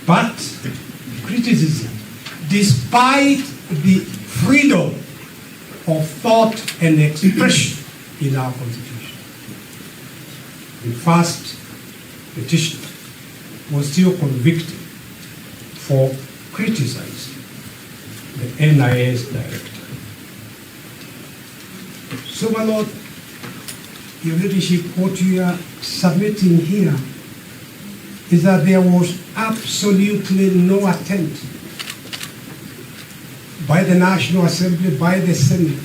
But criticism, despite the freedom of thought and expression in our Constitution. The first petitioner was still convicted for criticizing the NIS director. So, my Lord, Your Leadership, what you are submitting here is that there was absolutely no attempt by the National Assembly, by the Senate,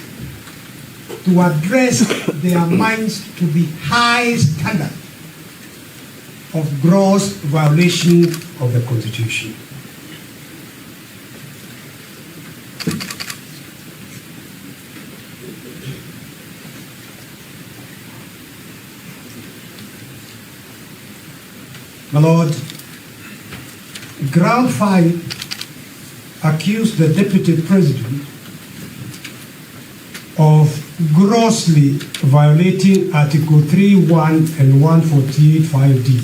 to address their minds to the high standard of gross violation of the Constitution. My Lord, Ground 5 accused the Deputy President of grossly violating Article 3(1) and 148(5)(d)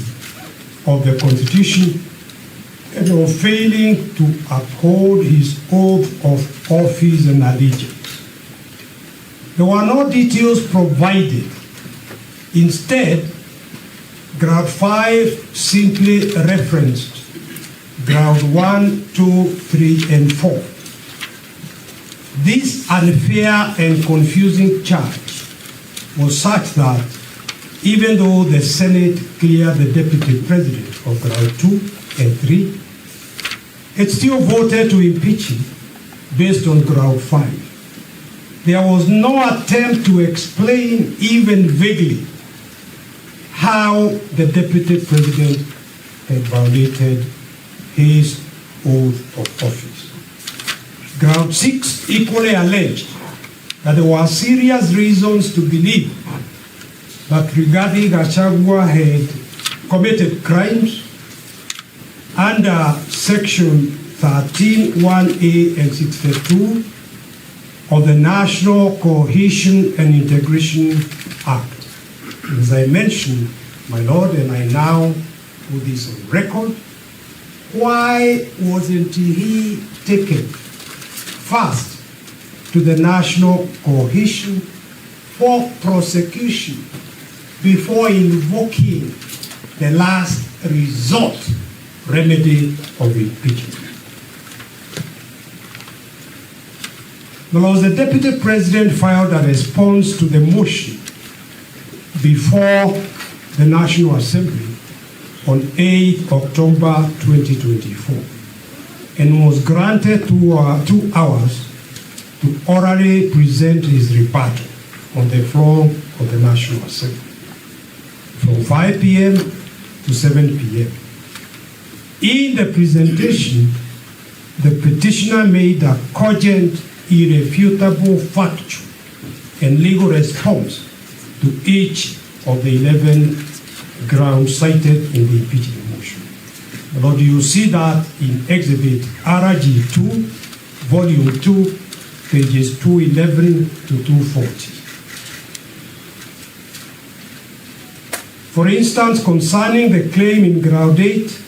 of the Constitution and of failing to uphold his oath of office and allegiance. There were no details provided. Instead, Ground 5 simply referenced Ground 1, 2, 3, and 4. This unfair and confusing charge was such that even though the Senate cleared the Deputy President of Ground 2 and 3, it still voted to impeach him based on Ground 5. There was no attempt to explain, even vaguely, how the Deputy President had violated his oath of office. Ground 6 equally alleged that there were serious reasons to believe that Rigathi Gachagua had committed crimes under Section 13(1)(a) and 62 of the National Cohesion and Integration Act. As I mentioned, my Lord, and I now put this on record, why wasn't he taken first to the National Cohesion for prosecution before invoking the last resort remedy of impeachment? Because the Deputy President filed a response to the motion before the National Assembly on 8 October 2024 and was granted 2 hours to orally present his rebuttal on the floor of the National Assembly from 5 p.m. to 7 p.m. In the presentation, the petitioner made a cogent, irrefutable, factual, and legal response to each of the 11 grounds cited in the impeachment motion. Lord, you see that in Exhibit RG2, Volume 2, pages 211 to 240. For instance, concerning the claim in Ground 8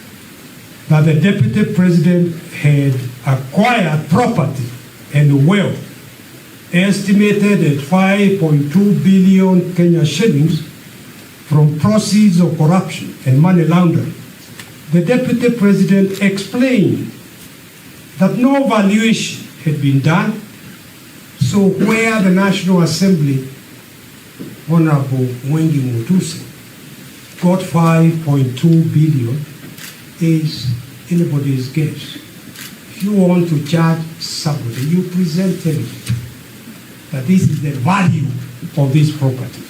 that the Deputy President had acquired property and wealth estimated at 5.2 billion Kenya shillings from proceeds of corruption and money laundering, the Deputy President explained that no valuation had been done, so where the National Assembly, Honorable Mwengi Mutuse, got 5.2 billion is anybody's guess. If you want to charge somebody, you present evidence that this is the value of this property.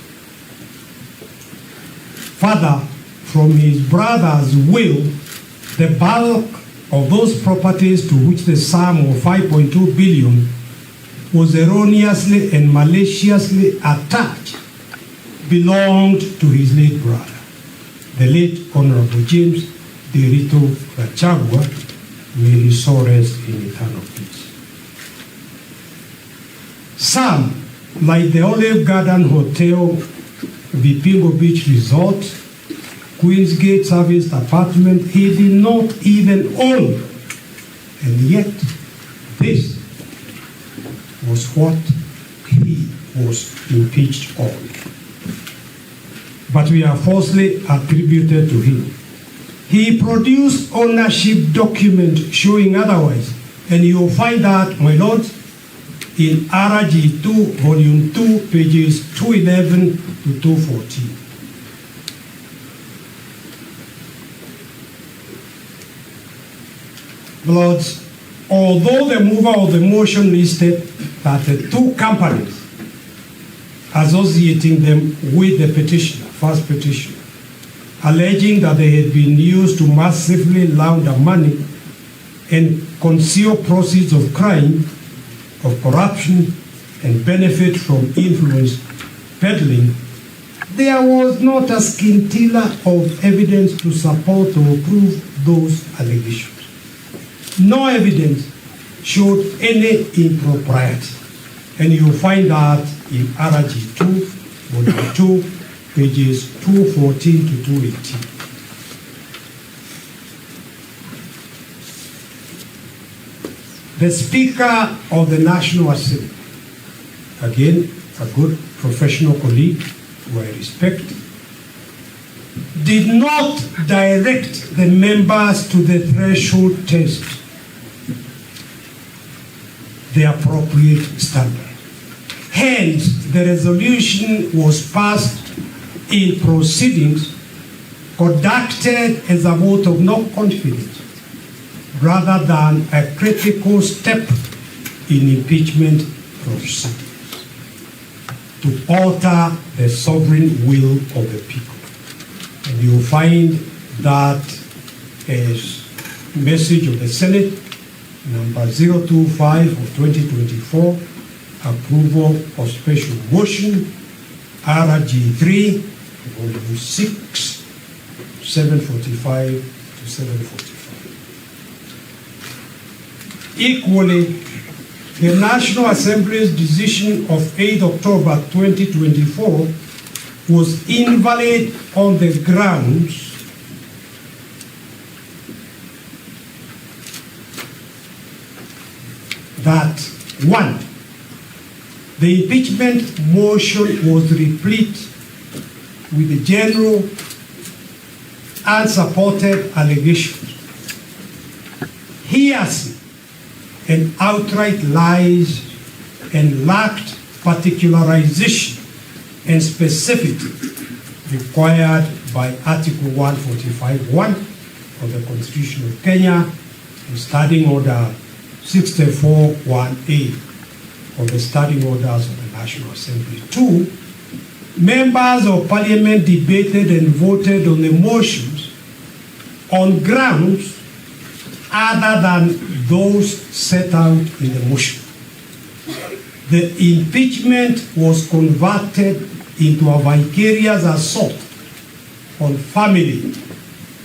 Further, from his brother's will, the bulk of those properties to which the sum of 5.2 billion was erroneously and maliciously attached belonged to his late brother, the late Honorable James Derito Gachagua. May his soul rest in eternal peace. Some, like the Olive Garden Hotel, Vipingo Beach Resort, Queensgate Service Apartment he did not even own. And yet, this was what he was impeached on. But we are falsely attributed to him. He produced ownership document showing otherwise, and you will find that, my lord, in RG2, Volume 2, pages 211 to 214. Lords, although the mover of the motion listed that the two companies associating them with the petitioner, first petitioner, alleging that they had been used to massively launder money and conceal proceeds of crime, of corruption, and benefit from influence peddling, there was not a scintilla of evidence to support or prove those allegations. No evidence showed any impropriety, and you'll find that in RG2, Volume 2, pages 214 to 218. The Speaker of the National Assembly, again, a good professional colleague who I respect, did not direct the members to the threshold test, the appropriate standard. Hence, the resolution was passed in proceedings conducted as a vote of no confidence rather than a critical step in impeachment proceedings to alter the sovereign will of the people. And you will find that as message of the Senate, number 025 of 2024, approval of special motion, RG3, volume 6, 745 to 745. Equally, the National Assembly's decision of 8 October 2024 was invalid on the grounds that, one, the impeachment motion was replete with the general unsupported allegations, hearsay, and outright lies, and lacked particularization and specificity required by Article 145(1) of the Constitution of Kenya and Standing Order 64(1)A of the Standing Orders of the National Assembly. 2, members of Parliament debated and voted on the motions on grounds other than those set out in the motion. The impeachment was converted into a vicarious assault on family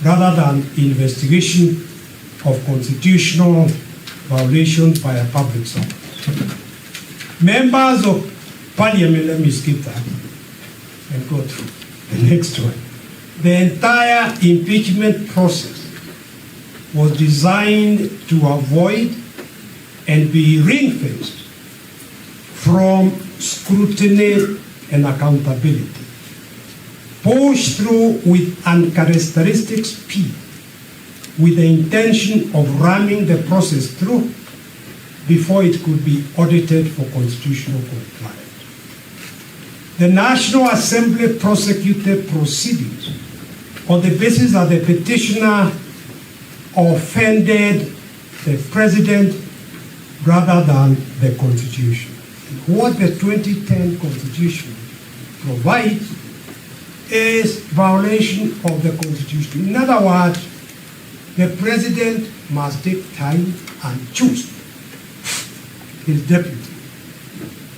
rather than investigation of constitutional violations by a public servant. Members of Parliament, let me skip that and go through the next one. The entire impeachment process was designed to avoid and be ring-fenced from scrutiny and accountability, pushed through with uncharacteristic speed with the intention of ramming the process through before it could be audited for constitutional compliance. The National Assembly prosecuted proceedings on the basis that the petitioner offended the president rather than the Constitution. What the 2010 Constitution provides is violation of the Constitution. In other words, the president must take time and choose his deputy.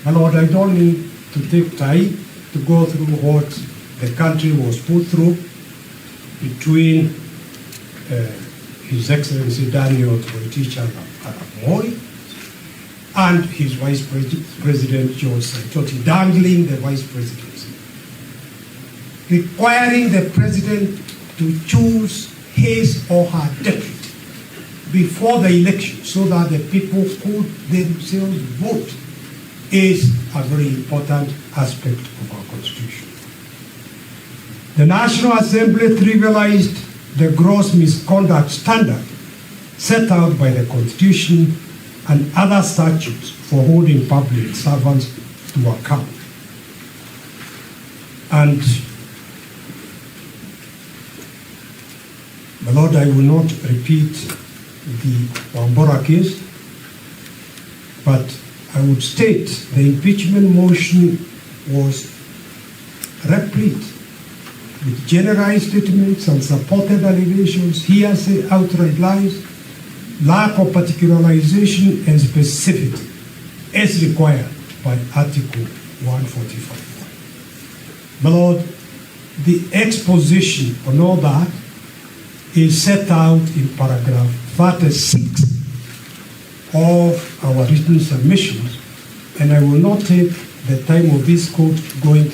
My Lord, I don't need to take time to go through what the country was put through between His Excellency Daniel Toroitich Arap Moi and his Vice President George Saitoti, dangling the Vice Presidency, requiring the President to choose his or her deputy before the election so that the people could themselves vote is a very important aspect of our Constitution. The National Assembly trivialized the gross misconduct standard set out by the Constitution and other statutes for holding public servants to account. And, my Lord, I will not repeat the Wambora case, but I would state the impeachment motion was replete with generalized statements, unsupported allegations, hearsay, outright lies, lack of particularization and specificity as required by Article 145. My Lord, the exposition on all that is set out in paragraph 36 of our written submissions, and I will not take the time of this court going